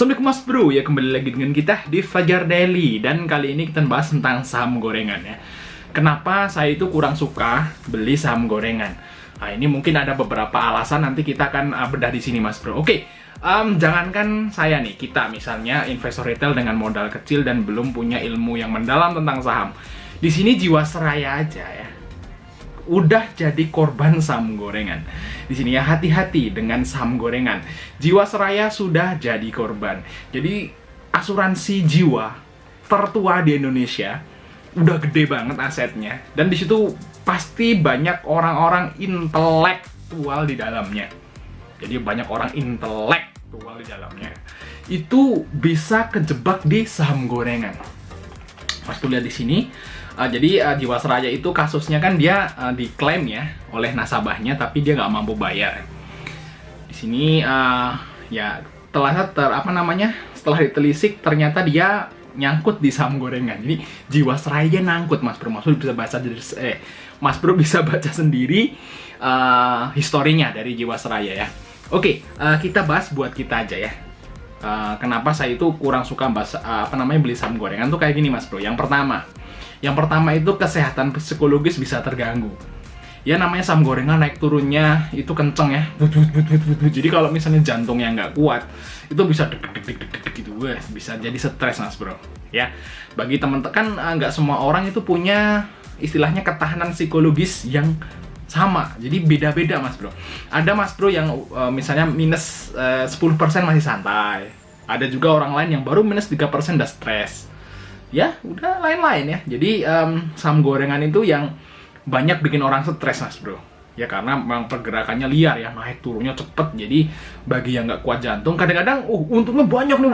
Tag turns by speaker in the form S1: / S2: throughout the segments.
S1: Assalamualaikum Mas Bro, ya kembali lagi dengan kita di Fajar Daily. Dan kali ini kita bahas tentang saham gorengan ya. Kenapa saya itu kurang suka beli saham gorengan? Nah, ini mungkin ada beberapa alasan, nanti kita akan bedah di sini Mas Bro. Oke, jangankan saya nih, kita misalnya investor retail dengan modal kecil dan belum punya ilmu yang mendalam tentang saham. Di sini Jiwasraya aja ya, udah jadi korban saham gorengan. Di sini ya, hati-hati dengan saham gorengan. Jiwasraya sudah jadi korban. Jadi asuransi jiwa tertua di Indonesia, udah gede banget asetnya, dan di situ pasti banyak orang-orang intelektual di dalamnya. Jadi banyak orang intelektual di dalamnya. Itu bisa kejebak di saham gorengan. Mas tuh lihat di sini. Jadi Jiwasraya itu kasusnya kan dia diklaim ya oleh nasabahnya, tapi dia nggak mampu bayar. Di sini ya setelah ditelisik ternyata dia nyangkut di saham gorengan. Jadi Jiwasraya nyangkut, Mas Bro. Mas Bro bisa baca sendiri historinya dari Jiwasraya ya. Oke, kita bahas buat kita aja ya. Kenapa saya itu kurang suka bahas beli saham gorengan tuh kayak gini Mas Bro. Yang pertama itu kesehatan psikologis bisa terganggu. Ya namanya saham gorengan naik turunnya itu kenceng ya. Jadi kalau misalnya jantungnya nggak kuat, itu bisa deg-deg gitu. Bisa jadi stres Mas Bro. Ya, bagi teman-teman kan nggak semua orang itu punya istilahnya ketahanan psikologis yang sama. Jadi beda-beda Mas Bro. Ada Mas Bro yang misalnya minus 10% masih santai. Ada juga orang lain yang baru minus 3% udah stres. Ya, udah lain-lain ya. Jadi saham gorengan itu yang banyak bikin orang stres Mas Bro. Ya karena memang pergerakannya liar ya, naik turunnya cepet. Jadi bagi yang nggak kuat jantung, kadang-kadang untungnya banyak nih.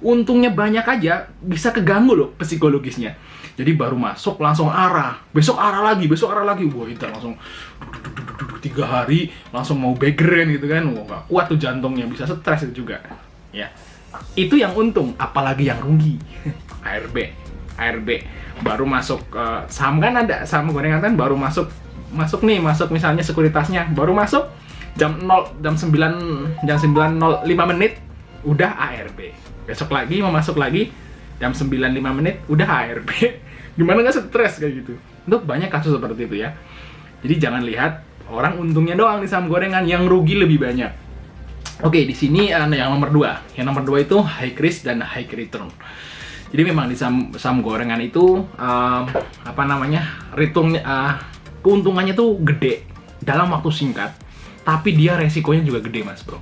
S1: Untungnya banyak aja bisa keganggu loh psikologisnya. Jadi baru masuk langsung arah, besok arah lagi. Wah, itu langsung 3 hari langsung mau begeren gitu kan. Wah, nggak kuat tuh jantungnya, bisa stres itu juga. Ya. Itu yang untung, apalagi yang rugi. ARB baru masuk saham kan, ada saham gorengan kan baru masuk misalnya sekuritasnya baru masuk jam 9:05 menit udah ARB. Besok lagi mau masuk lagi jam 9:05 menit udah ARB. Gimana nggak stres kayak gitu? Untuk banyak kasus seperti itu ya. Jadi jangan lihat orang untungnya doang di saham gorengan, yang rugi lebih banyak. Oke, di sini yang nomor 2. Yang nomor 2 itu high risk dan high return. Jadi memang di saham gorengan itu keuntungannya tuh gede dalam waktu singkat, tapi dia resikonya juga gede Mas Bro.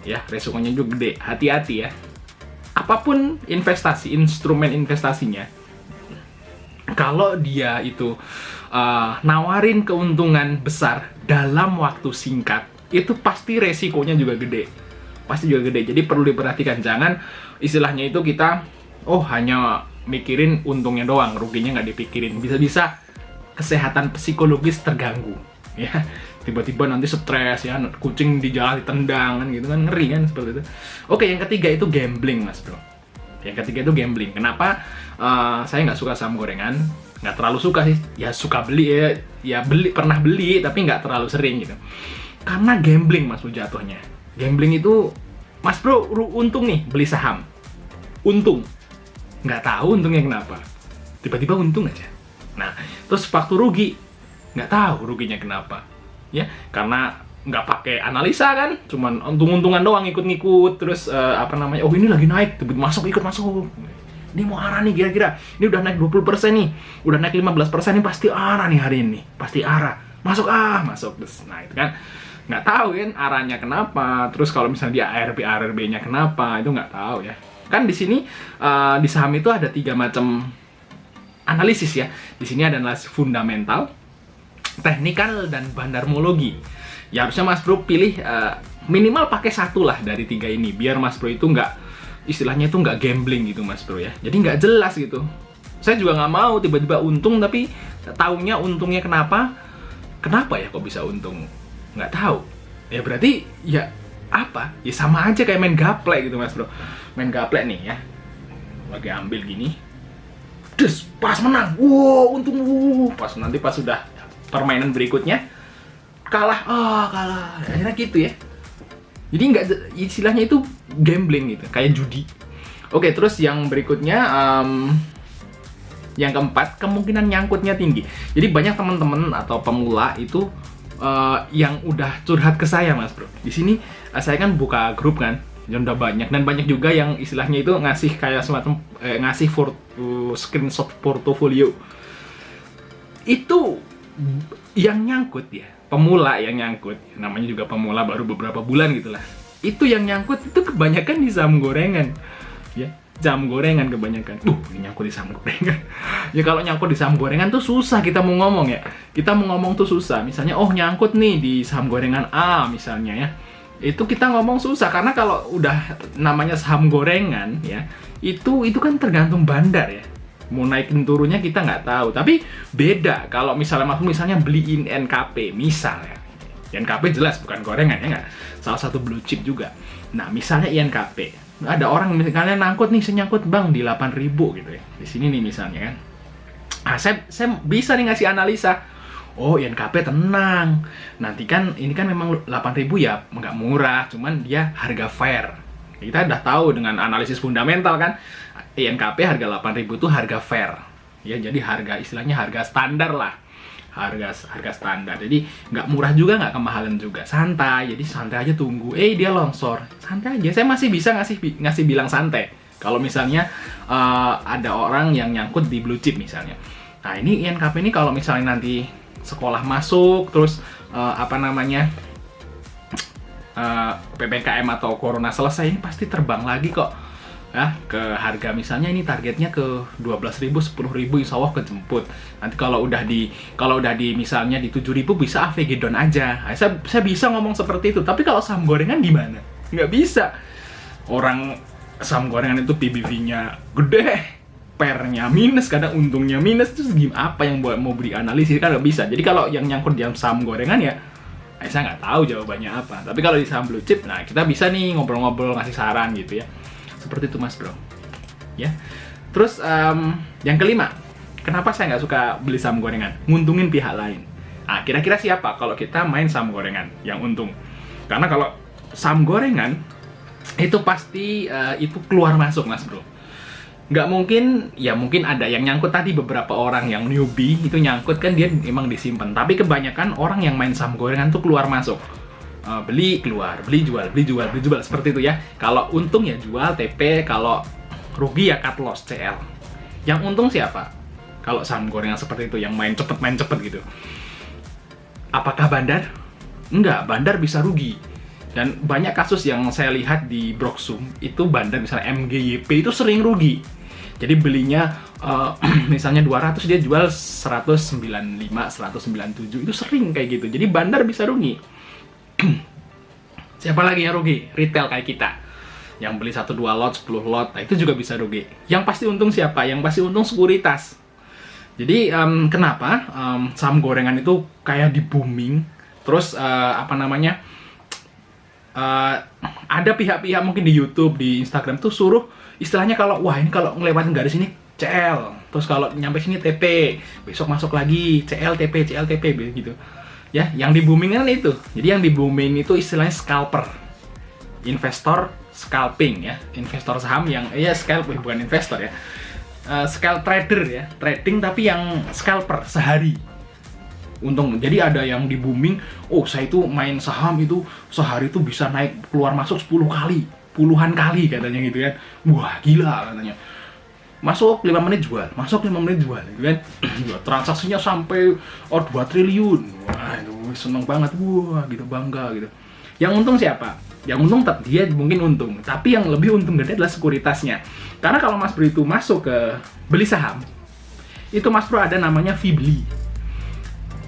S1: Ya, resikonya juga gede. Hati-hati ya. Apapun instrumen investasinya, kalau dia itu nawarin keuntungan besar dalam waktu singkat, itu pasti resikonya juga gede. Jadi perlu diperhatikan, jangan istilahnya itu kita hanya mikirin untungnya doang, ruginya nggak dipikirin. Bisa-bisa kesehatan psikologis terganggu ya. Tiba-tiba nanti stres ya, kucing di jalan ditendang kan gitu kan, ngeri kan seperti itu. Oke, yang ketiga itu gambling Mas Bro. Kenapa saya nggak suka saham gorengan? Nggak terlalu suka sih, ya suka beli pernah beli tapi nggak terlalu sering gitu. Karena gambling Mas Bro jatuhnya. Gambling itu Mas Bro untung nih beli saham, untung, nggak tahu untungnya kenapa, tiba-tiba untung aja. Nah, terus waktu rugi, nggak tahu ruginya kenapa, ya karena nggak pakai analisa kan, cuman untung-untungan doang, ikut-ngikut. Terus ini lagi naik, ikut masuk. Ini mau arah nih kira-kira, ini udah naik 20% nih, udah naik 15% nih, pasti arah nih hari ini, pasti arah, masuk. Terus, nah itu kan nggak tahu kan arahnya kenapa. Terus kalau misalnya dia ARB-nya kenapa, itu nggak tahu ya. Kan di sini di saham itu ada 3 macam analisis ya. Di sini ada analisis fundamental, teknikal, dan bandarmologi. Ya harusnya Mas Bro pilih minimal pakai satu lah dari 3 ini, biar Mas Bro itu nggak gambling gitu Mas Bro ya. Jadi nggak jelas gitu. Saya juga nggak mau tiba-tiba untung tapi taunya untungnya kenapa ya kok bisa untung, nggak tahu. Ya berarti ya sama aja kayak main gaplek gitu Mas Bro. Main gaplek nih ya, lagi ambil gini, pas menang, untung, pas sudah permainan berikutnya kalah, akhirnya gitu ya. Jadi nggak, istilahnya itu gambling gitu, kayak judi. Oke, terus yang berikutnya, yang keempat, kemungkinan nyangkutnya tinggi. Jadi banyak teman-teman atau pemula itu yang udah curhat ke saya, Mas Bro. Di sini saya kan buka grup kan, yang udah banyak, dan banyak juga yang istilahnya itu ngasih kayak semacam ngasih screenshot portofolio. Itu yang nyangkut ya, pemula yang nyangkut, namanya juga pemula baru beberapa bulan gitulah. Itu yang nyangkut itu kebanyakan di saham gorengan, ya. Saham gorengan kebanyakan. Ini nyangkut di saham gorengan. Ya kalau nyangkut di saham gorengan tuh susah kita mau ngomong ya. Kita mau ngomong tuh susah. Misalnya, nyangkut nih di saham gorengan A misalnya ya. Itu kita ngomong susah karena kalau udah namanya saham gorengan ya, itu kan tergantung bandar ya. Mau naikin turunnya kita nggak tahu. Tapi beda kalau misalnya beliin NKP misal ya. NKP jelas bukan gorengan ya nggak? Salah satu blue chip juga. Nah, misalnya INKP. Ada orang misalnya nyangkut bang di 8.000 gitu ya. Di sini nih misalnya kan. Saya bisa nih ngasih analisa. INKP tenang. Nanti kan ini kan memang 8.000 ya nggak murah, cuman dia harga fair. Kita udah tahu dengan analisis fundamental kan, INKP harga 8.000 itu harga fair. Ya, jadi istilahnya harga standar lah. Harga standar. Jadi nggak murah juga, nggak kemahalan juga. Santai. Jadi santai aja tunggu. Dia longsor. Santai aja. Saya masih bisa ngasih bilang santai. Kalau misalnya ada orang yang nyangkut di blue chip misalnya. Nah, ini INKP ini kalau misalnya nanti sekolah masuk, terus PPKM atau Corona selesai, ini pasti terbang lagi kok. Ya, ke harga misalnya ini targetnya ke 12.000, 10.000 insya Allah kejemput. Nanti kalau udah di misalnya di 7.000 bisa AVG down aja. Nah, saya bisa ngomong seperti itu. Tapi kalau saham gorengan gimana? Nggak bisa. Orang saham gorengan itu PBV-nya gede, pernya minus, kadang untungnya minus, terus gimana? Apa yang mau beri analisis kan nggak bisa. Jadi kalau yang nyangkut di saham gorengan ya, saya nggak tahu jawabannya apa. Tapi kalau di saham blue chip, nah kita bisa nih ngobrol-ngobrol, ngasih saran gitu ya. Seperti itu Mas Bro. Ya. Terus yang kelima, kenapa saya nggak suka beli saham gorengan? Nguntungin pihak lain. Nah, kira-kira siapa kalau kita main saham gorengan yang untung? Karena kalau saham gorengan itu pasti itu keluar masuk Mas Bro. Nggak mungkin, ya mungkin ada yang nyangkut tadi, beberapa orang yang newbie itu nyangkut kan dia emang disimpan. Tapi kebanyakan orang yang main saham gorengan tuh keluar masuk. Beli keluar, beli jual seperti itu ya. Kalau untung ya jual TP, kalau rugi ya cut loss CL. Yang untung siapa? Kalau saham gorengan seperti itu yang main cepet gitu. Apakah bandar? Enggak, bandar bisa rugi. Dan banyak kasus yang saya lihat di Broksum itu bandar misalnya MGYP itu sering rugi. Jadi belinya misalnya 200 dia jual 195, 197 itu sering kayak gitu. Jadi bandar bisa rugi. Siapa lagi yang rugi? Retail kayak kita. Yang beli 1-2 lot, 10 lot, nah itu juga bisa rugi. Yang pasti untung siapa? Yang pasti untung sekuritas. Jadi kenapa saham gorengan itu kayak di booming? Terus ada pihak-pihak mungkin di YouTube, di Instagram tuh suruh istilahnya kalau ngelewatin garis ini CL, terus kalau nyampe sini TP, besok masuk lagi CL TP gitu. Ya, yang di booming kan itu. Jadi yang di booming itu istilahnya scalper. Investor scalping ya. Investor saham yang bukan investor ya. Scalp trader ya. Trading tapi yang scalper sehari. Untung. Jadi ada yang di booming, saya itu main saham itu sehari itu bisa naik keluar masuk 10 kali, puluhan kali katanya gitu kan. Wah, gila katanya. Masuk 5 menit jual, gitu kan. Transaksinya sampai 2 triliun. Wah, itu seneng banget. Wah, gitu, bangga gitu. Yang untung siapa? Yang untung dia mungkin untung, tapi yang lebih untung gede adalah sekuritasnya. Karena kalau Mas Bro itu masuk ke beli saham, itu Mas Bro ada namanya fee beli.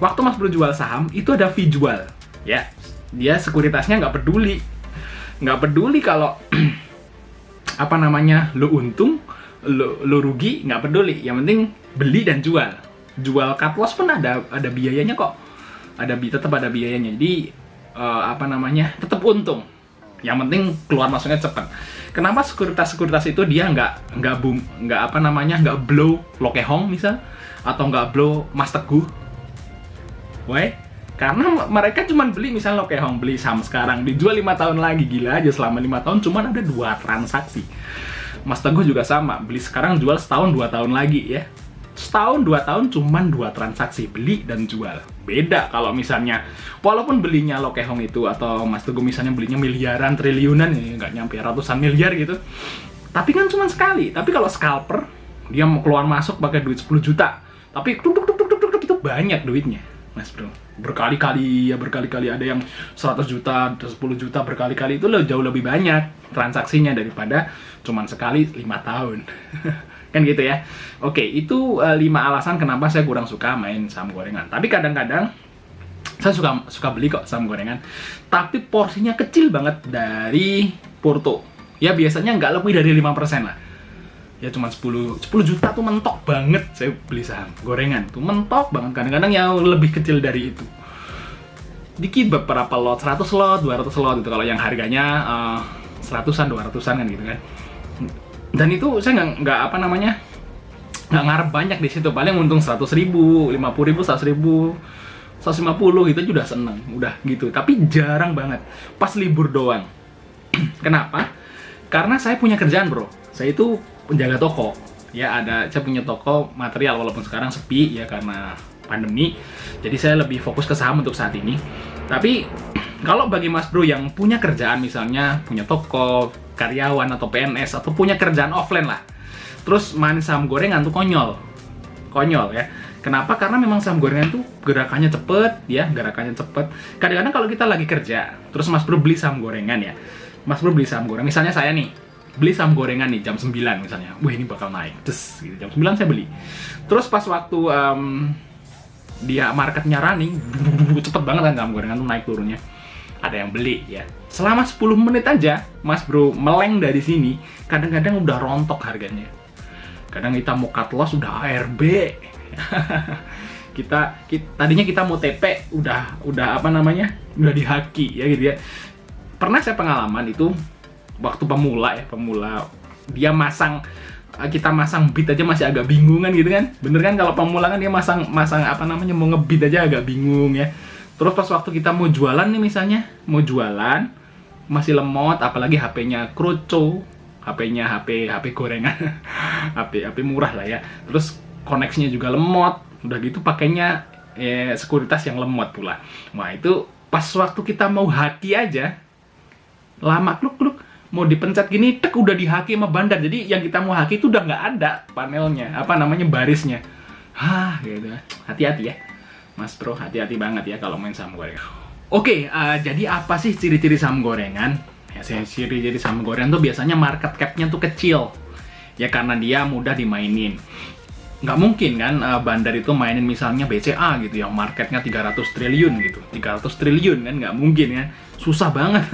S1: Waktu Mas Bro jual saham, itu ada fee jual. Ya, dia sekuritasnya nggak peduli kalau lo untung, lo rugi, nggak peduli. Yang penting beli dan jual cut loss pun ada biayanya kok, tetap ada biayanya. Jadi tetap untung. Yang penting keluar masuknya cepat. Kenapa sekuritas itu dia nggak blow Lokehong misal, atau nggak blow Mas Teguh? Why? Karena mereka cuma beli, misalnya Lokehong beli saham sekarang, dijual 5 tahun lagi. Gila aja, selama 5 tahun cuma ada 2 transaksi. Mas Teguh juga sama, beli sekarang jual setahun 2 tahun lagi ya. Setahun 2 tahun cuma 2 transaksi, beli dan jual. Beda kalau misalnya, walaupun belinya Lokehong itu atau Mas Teguh misalnya belinya miliaran, triliunan, ya nggak nyampe ratusan miliar gitu. Tapi kan cuma sekali. Tapi kalau scalper, dia mau keluar masuk pakai duit 10 juta. Tapi tuk itu banyak duitnya, Mas Bro. Berkali-kali ada yang 100 juta, 10 juta, berkali-kali itu jauh lebih banyak transaksinya daripada cuman sekali 5 tahun. Kan gitu ya. Oke, itu 5 alasan kenapa saya kurang suka main saham gorengan. Tapi kadang-kadang saya suka beli kok saham gorengan. Tapi porsinya kecil banget dari Porto. Ya biasanya nggak lebih dari 5% lah. Ya cuma 10 juta tuh mentok banget saya beli saham gorengan tuh, mentok banget. Kadang-kadang yang lebih kecil dari itu dikit, beberapa lot, 100 lot, 200 lot gitu kalau yang harganya 100-an, 200-an kan gitu kan. Dan itu saya nggak ngarep banyak di situ, paling untung 100 ribu, 50 ribu, 100 ribu, 150 gitu udah seneng, udah gitu. Tapi jarang banget pas libur doang. Kenapa? Karena saya punya kerjaan, bro. Saya itu penjaga toko. Ya, saya punya toko material, walaupun sekarang sepi ya karena pandemi. Jadi saya lebih fokus ke saham untuk saat ini. Tapi kalau bagi Mas Bro yang punya kerjaan, misalnya punya toko, karyawan atau PNS, atau punya kerjaan offline lah, terus main saham gorengan tuh konyol ya. Kenapa? Karena memang saham gorengan tuh gerakannya cepet ya, Kadang-kadang kalau kita lagi kerja, terus Mas Bro beli saham gorengan ya, Mas Bro beli saham gorengan, misalnya saya nih beli saham gorengan nih jam 9 misalnya, wah ini bakal naik, gitu. Jam 9 saya beli, terus pas waktu dia marketnya running, cepet banget kan saham gorengan tuh naik turunnya, ada yang beli ya. Selama 10 menit aja Mas Bro meleng dari sini, kadang-kadang udah rontok harganya. Kadang kita mau cut loss udah ARB. Tadinya kita mau TP udah udah dihaki ya gitu ya. Pernah saya pengalaman itu waktu pemula, dia kita masang bid aja masih agak bingungan gitu kan. Bener kan, kalau pemula kan dia masang mau ngebid aja agak bingung ya. Terus pas waktu kita mau jualan nih, misalnya mau jualan masih lemot, apalagi HP-nya kroco, HP gorengan, HP murah lah ya. Terus koneksinya juga lemot, udah gitu pakainya sekuritas yang lemot pula. Wah, itu pas waktu kita mau haki aja lama, kluk mau dipencet gini, udah dihaki sama bandar. Jadi yang kita mau haki itu udah nggak ada panelnya, barisnya. Gitu. Hati-hati ya Mas Bro, hati-hati banget ya kalau main saham gorengan. Oke, jadi apa sih ciri-ciri saham gorengan? Ya, ciri-ciri saham gorengan tuh biasanya market cap-nya tuh kecil. Ya karena dia mudah dimainin. Nggak mungkin kan bandar itu mainin misalnya BCA gitu yang marketnya 300 triliun gitu. 300 triliun kan nggak mungkin kan. Susah banget.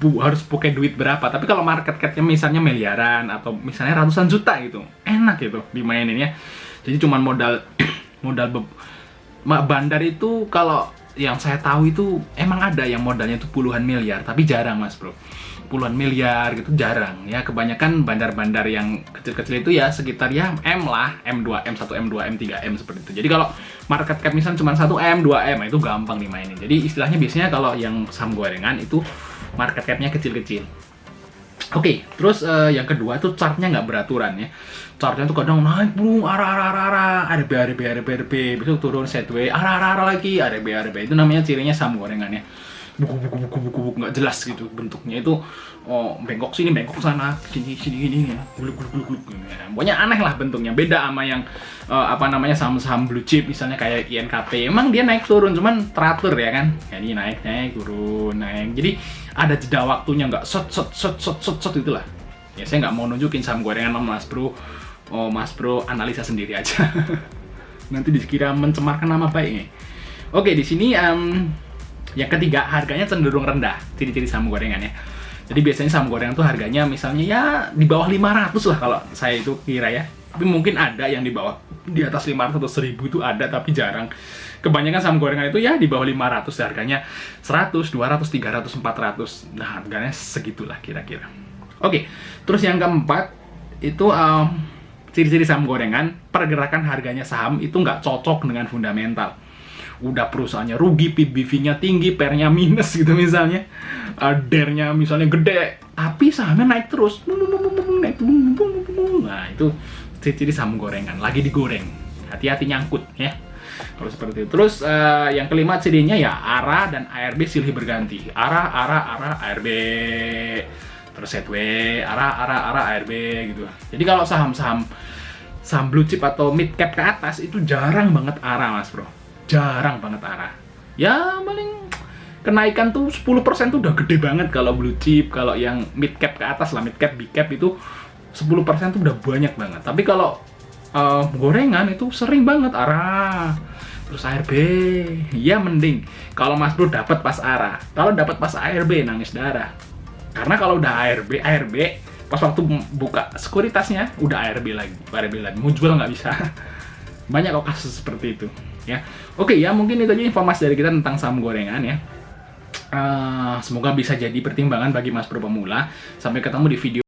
S1: Harus pakai duit berapa. Tapi kalau market cap-nya misalnya miliaran atau misalnya ratusan juta gitu, enak gitu dimainin ya. Jadi cuman modal bandar itu, kalau yang saya tahu itu emang ada yang modalnya itu puluhan miliar, tapi jarang Mas Bro. Puluhan miliar gitu jarang ya. Kebanyakan bandar-bandar yang kecil-kecil itu ya sekitar ya M lah, M2, M1, M2, M3, M seperti itu. Jadi kalau market cap misalnya cuma 1M, 2M, itu gampang dimainin. Jadi istilahnya biasanya kalau yang saham gorengan itu market cap-nya kecil-kecil. Oke, terus yang kedua itu chartnya nggak beraturan ya. Chartnya tuh kadang naik bung, arah, RB, besok turun sideways, arah lagi, RB. Itu namanya cirinya saham gorengan ya. Buku nggak jelas gitu bentuknya itu, bengkok sini, bengkok sana, sini ya, guluk. Ya. Pokoknya aneh lah bentuknya, beda sama yang saham-saham blue chip misalnya kayak INKP. Emang dia naik turun, cuman teratur ya kan. Ya, ini naik turun. Jadi ada jeda waktunya, nggak shot itulah. Ya saya nggak mau nunjukin saham gorengan sama Mas Bro. Mas Bro analisa sendiri aja. Nanti dikira mencemarkan nama baiknya. Oke, di sini yang ketiga, harganya cenderung rendah. Ciri-ciri saham gorengan ya. Jadi biasanya saham gorengan tuh harganya misalnya ya di bawah 500 lah kalau saya itu kira ya. Tapi mungkin ada yang di bawah, di atas 500 atau 1000 itu ada, tapi jarang. Kebanyakan saham gorengan itu ya di bawah 500, harganya 100, 200, 300, 400. Nah, harganya segitulah kira-kira. Oke, terus yang keempat itu ciri-ciri saham gorengan, pergerakan harganya saham itu nggak cocok dengan fundamental. udah perusahaannya rugi, PBV-nya tinggi, PER-nya minus gitu misalnya, DER-nya misalnya gede, tapi sahamnya naik terus, naik, nah itu ciri-ciri saham gorengan, lagi digoreng, hati-hati nyangkut ya. Kalau seperti itu. Terus yang kelima cirinya ya ARA dan ARB silih berganti. ARA, ARB. Terus headway, ARA, ARB gitu. Jadi kalau saham blue chip atau mid cap ke atas itu jarang banget ARA, Mas Bro. Jarang banget ARA. Ya paling kenaikan tuh 10% tuh udah gede banget kalau blue chip. Kalau yang mid cap ke atas lah, mid cap, big cap itu 10% tuh udah banyak banget. Tapi kalau gorengan itu sering banget ARA, terus ARB, ya mending kalau Mas Bro dapat pas ARA. Kalau dapat pas ARB nangis darah. Karena kalau udah ARB pas waktu buka sekuritasnya udah ARB lagi. Mau jual nggak bisa. Banyak kok kasus seperti itu ya. Oke ya, mungkin itu aja informasi dari kita tentang saham gorengan ya. Semoga bisa jadi pertimbangan bagi Mas Bro pemula. Sampai ketemu di video